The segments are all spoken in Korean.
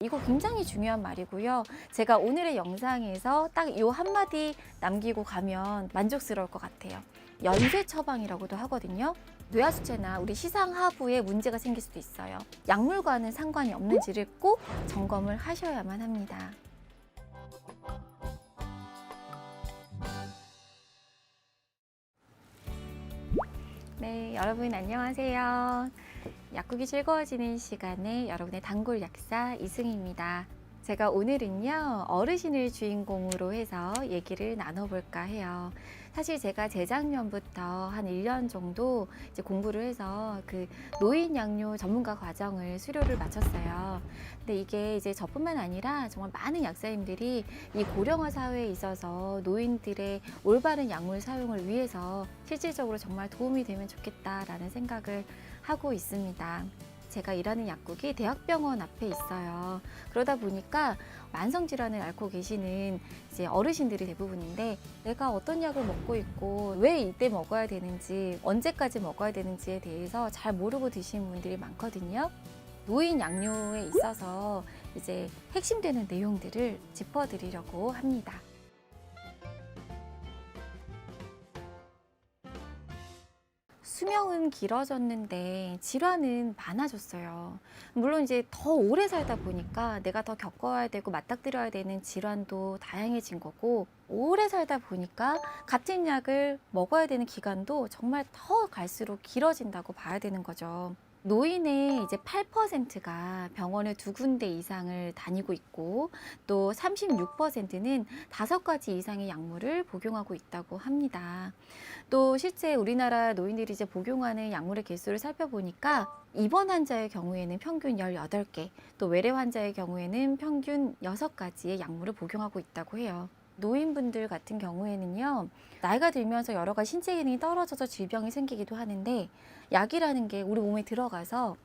이거 굉장히 중요한 말이고요. 제가 오늘의 영상에서 딱 요 한마디 남기고 가면 만족스러울 것 같아요. 연쇄 처방이라고도 하거든요. 뇌하수체나 우리 시상하부에 문제가 생길 수도 있어요. 약물과는 상관이 없는지를 꼭 점검을 하셔야만 합니다. 네, 여러분 안녕하세요. 약국이 즐거워지는 시간에 여러분의 단골 약사 이승희입니다. 제가 오늘은요, 어르신을 주인공으로 해서 얘기를 나눠볼까 해요. 사실 제가 재작년부터 한 1년 정도 이제 공부를 해서 그 노인 양료 전문가 과정을 수료를 마쳤어요. 근데 이게 이제 저뿐만 아니라 정말 많은 약사님들이 이 고령화 사회에 있어서 노인들의 올바른 약물 사용을 위해서 실질적으로 정말 도움이 되면 좋겠다라는 생각을 하고 있습니다. 제가 일하는 약국이 대학병원 앞에 있어요. 그러다 보니까 만성질환을 앓고 계시는 이제 어르신들이 대부분인데, 내가 어떤 약을 먹고 있고 왜 이때 먹어야 되는지, 언제까지 먹어야 되는지에 대해서 잘 모르고 드시는 분들이 많거든요. 노인 양료에 있어서 이제 핵심되는 내용들을 짚어드리려고 합니다. 수명은 길어졌는데 질환은 많아졌어요. 물론 이제 더 오래 살다 보니까 내가 더 겪어야 되고 맞닥뜨려야 되는 질환도 다양해진 거고, 오래 살다 보니까 같은 약을 먹어야 되는 기간도 정말 더 갈수록 길어진다고 봐야 되는 거죠. 노인의 이제 8%가 병원을 2군데 이상을 다니고 있고, 또 36%는 5가지 이상의 약물을 복용하고 있다고 합니다. 또 실제 우리나라 노인들이 이제 복용하는 약물의 개수를 살펴보니까, 입원 환자의 경우에는 평균 18개, 또 외래 환자의 경우에는 평균 6가지의 약물을 복용하고 있다고 해요. 노인분들 같은 경우에는요, 나이가 들면서 여러 가지 신체 기능이 떨어져서 질병이 생기기도 하는데, 약이라는 게 우리 몸에 들어가서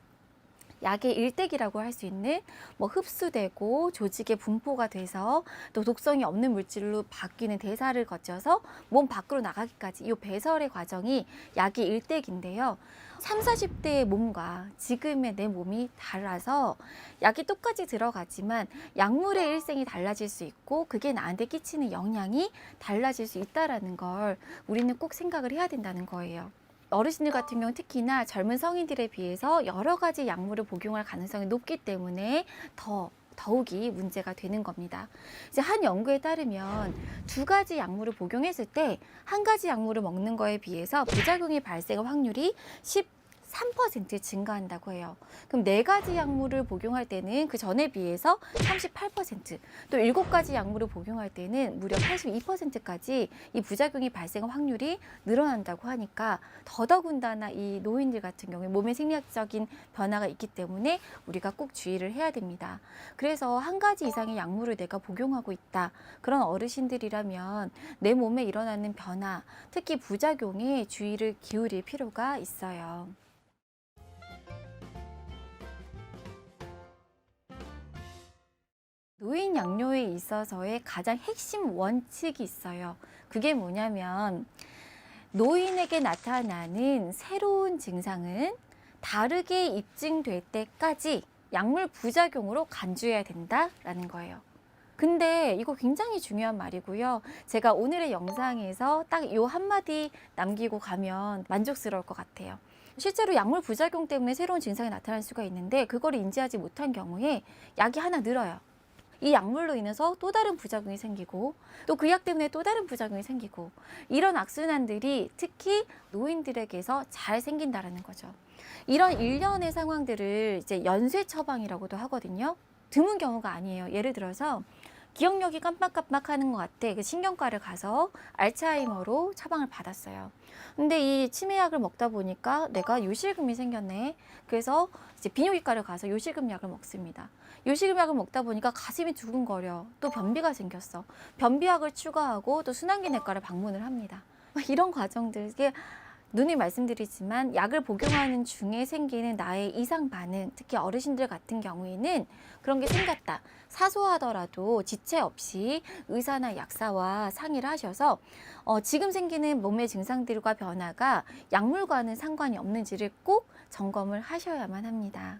약의 일대기라고 할 수 있는, 뭐 흡수되고 조직에 분포가 돼서 또 독성이 없는 물질로 바뀌는 대사를 거쳐서 몸 밖으로 나가기까지 이 배설의 과정이 약의 일대기인데요. 3, 40대의 몸과 지금의 내 몸이 달라서 약이 똑같이 들어가지만 약물의 일생이 달라질 수 있고, 그게 나한테 끼치는 영향이 달라질 수 있다는 걸 우리는 꼭 생각을 해야 된다는 거예요. 어르신들 같은 경우 특히나 젊은 성인들에 비해서 여러 가지 약물을 복용할 가능성이 높기 때문에 더욱이 문제가 되는 겁니다. 이제 한 연구에 따르면 2가지 약물을 복용했을 때 1가지 약물을 먹는 거에 비해서 부작용이 발생할 확률이 13% 증가한다고 해요. 그럼 4가지 약물을 복용할 때는 그 전에 비해서 38%, 또 7가지 약물을 복용할 때는 무려 82%까지 이 부작용이 발생할 확률이 늘어난다고 하니까, 더더군다나 이 노인들 같은 경우에 몸에 생리학적인 변화가 있기 때문에 우리가 꼭 주의를 해야 됩니다. 그래서 1가지 이상의 약물을 내가 복용하고 있다, 그런 어르신들이라면 내 몸에 일어나는 변화, 특히 부작용에 주의를 기울일 필요가 있어요. 노인 양료에 있어서의 가장 핵심 원칙이 있어요. 그게 뭐냐면, 노인에게 나타나는 새로운 증상은 다르게 입증될 때까지 약물 부작용으로 간주해야 된다라는 거예요. 근데 이거 굉장히 중요한 말이고요. 제가 오늘의 영상에서 딱 요 한마디 남기고 가면 만족스러울 것 같아요. 실제로 약물 부작용 때문에 새로운 증상이 나타날 수가 있는데, 그걸 인지하지 못한 경우에 약이 하나 늘어요. 이 약물로 인해서 또 다른 부작용이 생기고, 또 그 약 때문에 또 다른 부작용이 생기고, 이런 악순환들이 특히 노인들에게서 잘 생긴다라는 거죠. 이런 일련의 상황들을 이제 연쇄 처방이라고도 하거든요. 드문 경우가 아니에요. 예를 들어서 기억력이 깜빡깜빡하는 것 같아, 그 신경과를 가서 알츠하이머로 처방을 받았어요. 근데 이 치매약을 먹다 보니까 내가 요실금이 생겼네. 그래서 이제 비뇨기과를 가서 요실금 약을 먹습니다. 요실금 약을 먹다 보니까 가슴이 두근거려, 또 변비가 생겼어. 변비약을 추가하고 또 순환기내과를 방문을 합니다. 이런 과정들, 이게 누누이 말씀드리지만 약을 복용하는 중에 생기는 나의 이상 반응, 특히 어르신들 같은 경우에는 그런 게 생겼다, 사소하더라도 지체 없이 의사나 약사와 상의를 하셔서 지금 생기는 몸의 증상들과 변화가 약물과는 상관이 없는지를 꼭 점검을 하셔야만 합니다.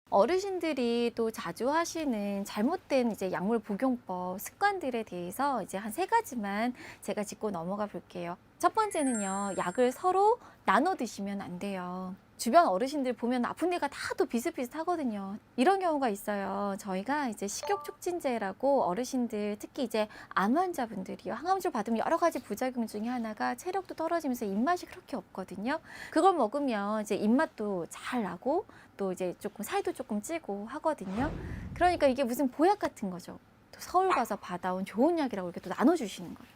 어르신들이 또 자주 하시는 잘못된 이제 약물 복용법 습관들에 대해서 이제 한 3가지만 제가 짚고 넘어가 볼게요. 첫 번째는요, 약을 서로 나눠 드시면 안 돼요. 주변 어르신들 보면 아픈 데가 다 또 비슷비슷하거든요. 이런 경우가 있어요. 저희가 이제 식욕 촉진제라고 어르신들, 특히 이제 암 환자분들이요, 항암주 받으면 여러 가지 부작용 중에 하나가 체력도 떨어지면서 입맛이 그렇게 없거든요. 그걸 먹으면 이제 입맛도 잘 나고 또 이제 조금 살도 조금 찌고 하거든요. 그러니까 이게 무슨 보약 같은 거죠. 또 서울 가서 받아온 좋은 약이라고 이렇게 또 나눠주시는 거예요.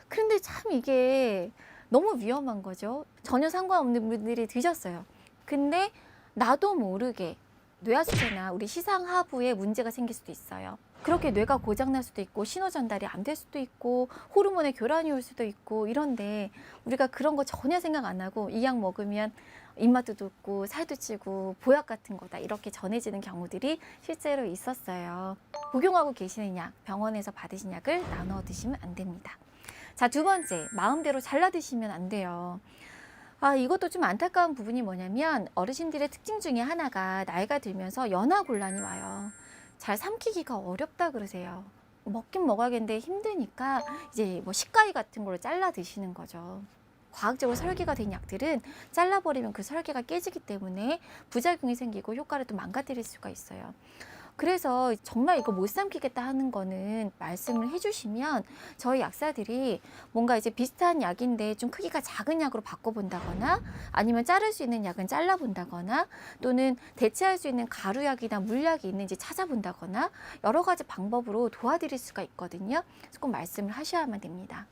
그런데 참 이게 너무 위험한 거죠. 전혀 상관없는 분들이 드셨어요. 근데 나도 모르게 뇌하수체나 우리 시상하부에 문제가 생길 수도 있어요. 그렇게 뇌가 고장날 수도 있고 신호 전달이 안 될 수도 있고 호르몬의 교란이 올 수도 있고 이런데 우리가 그런 거 전혀 생각 안 하고 이 약 먹으면 입맛도 돋고 살도 찌고 보약 같은 거다 이렇게 전해지는 경우들이 실제로 있었어요. 복용하고 계시는 약, 병원에서 받으신 약을 나눠 드시면 안 됩니다. 자, 두 번째, 마음대로 잘라 드시면 안 돼요. 이것도 좀 안타까운 부분이 뭐냐면 어르신들의 특징 중에 하나가 나이가 들면서 연화곤란이 와요. 잘 삼키기가 어렵다 그러세요. 먹긴 먹어야겠는데 힘드니까 이제 뭐 식가위 같은 걸로 잘라 드시는 거죠. 과학적으로 설계가 된 약들은 잘라버리면 그 설계가 깨지기 때문에 부작용이 생기고 효과를 또 망가뜨릴 수가 있어요. 그래서 정말 이거 못 삼키겠다 하는 거는 말씀을 해주시면 저희 약사들이 뭔가 이제 비슷한 약인데 좀 크기가 작은 약으로 바꿔본다거나 아니면 자를 수 있는 약은 잘라본다거나 또는 대체할 수 있는 가루약이나 물약이 있는지 찾아본다거나 여러 가지 방법으로 도와드릴 수가 있거든요. 그래서 꼭 말씀을 하셔야만 됩니다.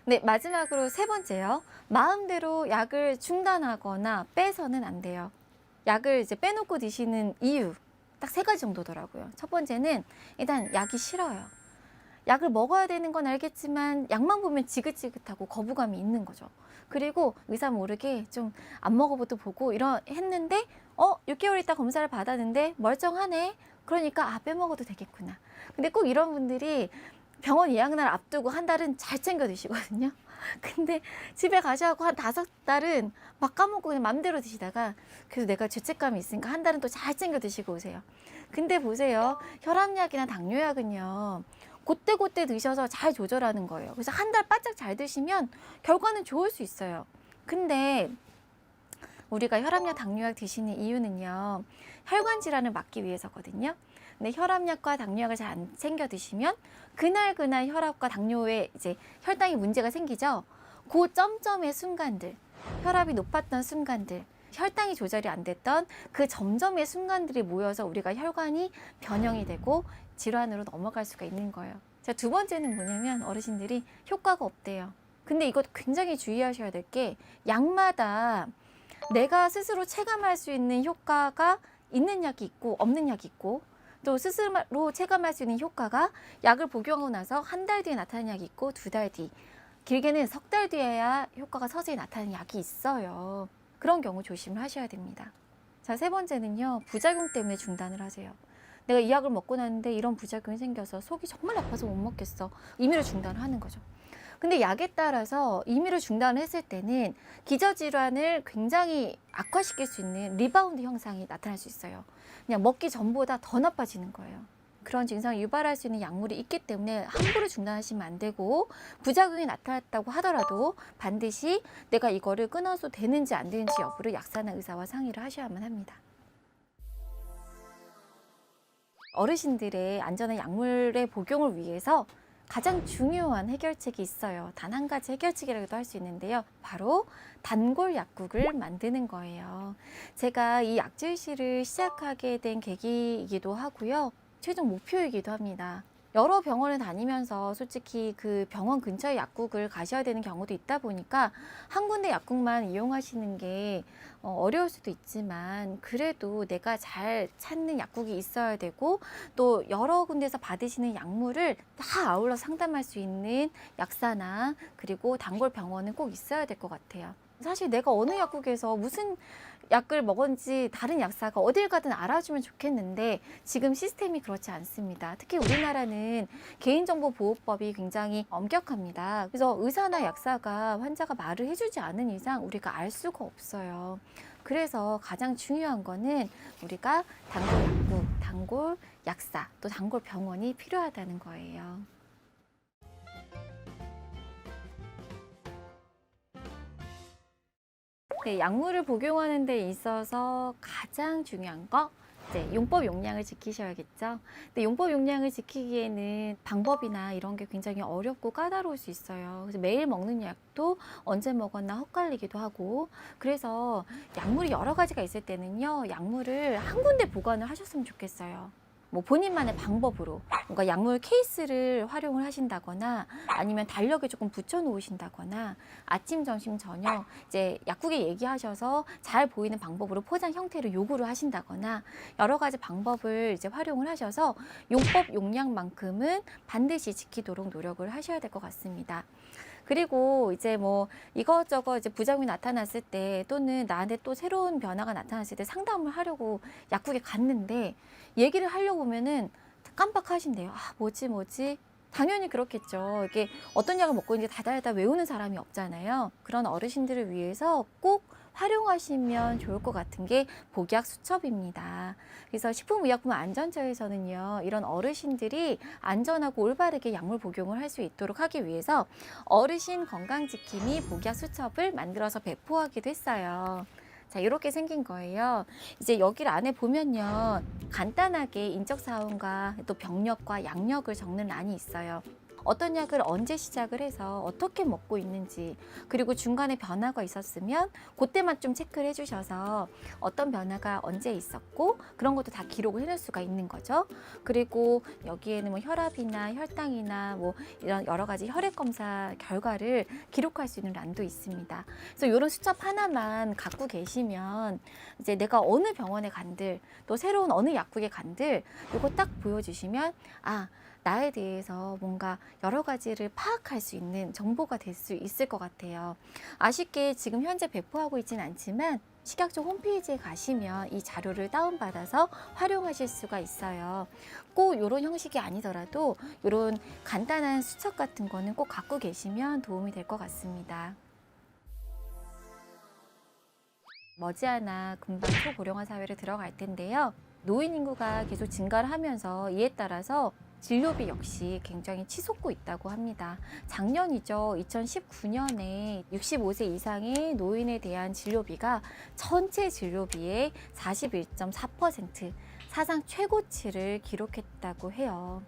네, 마지막으로 3번째요. 마음대로 약을 중단하거나 빼서는 안 돼요. 약을 이제 빼놓고 드시는 이유. 딱 3가지 정도더라고요. 첫 번째는 일단 약이 싫어요. 약을 먹어야 되는 건 알겠지만 약만 보면 지긋지긋하고 거부감이 있는 거죠. 그리고 의사 모르게 좀 안 먹어보도 보고 했는데 6개월 있다 검사를 받았는데 멀쩡하네. 그러니까 빼먹어도 되겠구나. 근데 꼭 이런 분들이 병원 예약날 앞두고 한 달은 잘 챙겨 드시거든요. 근데 집에 가셔갖고 한 5달은 막 까먹고 그냥 맘대로 드시다가 그래서 내가 죄책감이 있으니까 한 달은 또 잘 챙겨 드시고 오세요. 근데 보세요. 혈압약이나 당뇨약은요. 그때그때 드셔서 잘 조절하는 거예요. 그래서 한 달 바짝 잘 드시면 결과는 좋을 수 있어요. 근데 우리가 혈압약, 당뇨약 드시는 이유는요. 혈관 질환을 막기 위해서거든요. 근데 혈압약과 당뇨약을 잘 안 챙겨 드시면 그날 혈압과 당뇨에 이제 혈당이 문제가 생기죠. 그 점점의 순간들, 혈압이 높았던 순간들, 혈당이 조절이 안 됐던 그 점점의 순간들이 모여서 우리가 혈관이 변형이 되고 질환으로 넘어갈 수가 있는 거예요. 자, 두 번째는 뭐냐면 어르신들이 효과가 없대요. 근데 이것 굉장히 주의하셔야 될 게 약마다 내가 스스로 체감할 수 있는 효과가 있는 약이 있고 없는 약이 있고 또 스스로 체감할 수 있는 효과가 약을 복용하고 나서 한 달 뒤에 나타나는 약이 있고 2달 뒤, 길게는 3달 뒤에야 효과가 서서히 나타나는 약이 있어요. 그런 경우 조심을 하셔야 됩니다. 자, 3번째는요. 부작용 때문에 중단을 하세요. 내가 이 약을 먹고 났는데 이런 부작용이 생겨서 속이 정말 아파서 못 먹겠어. 임의로 중단을 하는 거죠. 근데 약에 따라서 임의로 중단을 했을 때는 기저질환을 굉장히 악화시킬 수 있는 리바운드 형상이 나타날 수 있어요. 그냥 먹기 전보다 더 나빠지는 거예요. 그런 증상을 유발할 수 있는 약물이 있기 때문에 함부로 중단하시면 안 되고 부작용이 나타났다고 하더라도 반드시 내가 이거를 끊어도 되는지 안 되는지 여부를 약사나 의사와 상의를 하셔야만 합니다. 어르신들의 안전한 약물의 복용을 위해서 가장 중요한 해결책이 있어요. 단 한 가지 해결책이라고도 할 수 있는데요. 바로 단골 약국을 만드는 거예요. 제가 이 약주의실을 시작하게 된 계기이기도 하고요. 최종 목표이기도 합니다. 여러 병원을 다니면서 솔직히 그 병원 근처에 약국을 가셔야 되는 경우도 있다 보니까 한 군데 약국만 이용하시는 게 어려울 수도 있지만 그래도 내가 잘 찾는 약국이 있어야 되고 또 여러 군데서 받으시는 약물을 다 아울러 상담할 수 있는 약사나 그리고 단골 병원은 꼭 있어야 될 것 같아요. 사실 내가 어느 약국에서 무슨 약을 먹었는지 다른 약사가 어딜 가든 알아주면 좋겠는데 지금 시스템이 그렇지 않습니다. 특히 우리나라는 개인정보보호법이 굉장히 엄격합니다. 그래서 의사나 약사가 환자가 말을 해주지 않은 이상 우리가 알 수가 없어요. 그래서 가장 중요한 거는 우리가 단골 약국, 단골 약사, 또 단골 병원이 필요하다는 거예요. 네, 약물을 복용하는 데 있어서 가장 중요한 거 이제 용법 용량을 지키셔야겠죠. 근데 용법 용량을 지키기에는 방법이나 이런 게 굉장히 어렵고 까다로울 수 있어요. 그래서 매일 먹는 약도 언제 먹었나 헛갈리기도 하고, 그래서 약물이 여러 가지가 있을 때는요, 약물을 한 군데 보관을 하셨으면 좋겠어요. 뭐 본인만의 방법으로 뭔가 약물 케이스를 활용을 하신다거나 아니면 달력에 조금 붙여 놓으신다거나 아침, 점심, 저녁 이제 약국에 얘기하셔서 잘 보이는 방법으로 포장 형태를 요구를 하신다거나 여러 가지 방법을 이제 활용을 하셔서 용법 용량만큼은 반드시 지키도록 노력을 하셔야 될 것 같습니다. 그리고 이제 뭐 이것저것 이제 부작용이 나타났을 때 또는 나한테 또 새로운 변화가 나타났을 때 상담을 하려고 약국에 갔는데 얘기를 하려고 보면은 깜빡하신대요. 아, 뭐지? 당연히 그렇겠죠. 이게 어떤 약을 먹고 있는지 다달다 외우는 사람이 없잖아요. 그런 어르신들을 위해서 꼭 활용하시면 좋을 것 같은 게 복약 수첩입니다. 그래서 식품의약품안전처에서는요, 이런 어르신들이 안전하고 올바르게 약물 복용을 할 수 있도록 하기 위해서 어르신 건강지킴이 복약 수첩을 만들어서 배포하기도 했어요. 자, 이렇게 생긴 거예요. 이제 여기를 안에 보면요, 간단하게 인적사항과 또 병력과 약력을 적는 란이 있어요. 어떤 약을 언제 시작을 해서 어떻게 먹고 있는지, 그리고 중간에 변화가 있었으면 그때만 좀 체크를 해주셔서 어떤 변화가 언제 있었고 그런 것도 다 기록을 해놓을 수가 있는 거죠. 그리고 여기에는 뭐 혈압이나 혈당이나 뭐 이런 여러 가지 혈액 검사 결과를 기록할 수 있는 란도 있습니다. 그래서 이런 수첩 하나만 갖고 계시면 이제 내가 어느 병원에 간들 또 새로운 어느 약국에 간들 이거 딱 보여주시면 나에 대해서 뭔가 여러 가지를 파악할 수 있는 정보가 될 수 있을 것 같아요. 아쉽게 지금 현재 배포하고 있지는 않지만 식약처 홈페이지에 가시면 이 자료를 다운받아서 활용하실 수가 있어요. 꼭 이런 형식이 아니더라도 이런 간단한 수첩 같은 거는 꼭 갖고 계시면 도움이 될 것 같습니다. 머지않아 금방 초고령화 사회로 들어갈 텐데요. 노인 인구가 계속 증가를 하면서 이에 따라서 진료비 역시 굉장히 치솟고 있다고 합니다. 작년이죠. 2019년에 65세 이상의 노인에 대한 진료비가 전체 진료비의 41.4% 사상 최고치를 기록했다고 해요.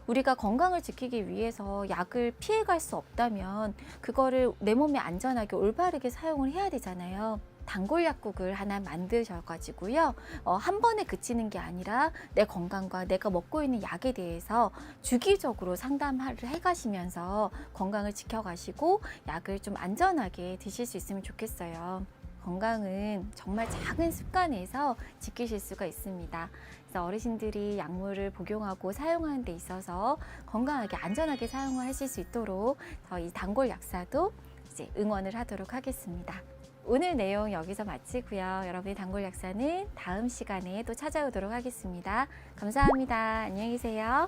우리가 건강을 지키기 위해서 약을 피해갈 수 없다면 그거를 내 몸에 안전하게 올바르게 사용을 해야 되잖아요. 단골 약국을 하나 만드셔가지고요. 한 번에 그치는 게 아니라 내 건강과 내가 먹고 있는 약에 대해서 주기적으로 상담을 해가시면서 건강을 지켜가시고 약을 좀 안전하게 드실 수 있으면 좋겠어요. 건강은 정말 작은 습관에서 지키실 수가 있습니다. 그래서 어르신들이 약물을 복용하고 사용하는 데 있어서 건강하게 안전하게 사용을 하실 수 있도록 저희 단골 약사도 이제 응원을 하도록 하겠습니다. 오늘 내용 여기서 마치고요. 여러분의 단골 약사는 다음 시간에 또 찾아오도록 하겠습니다. 감사합니다. 안녕히 계세요.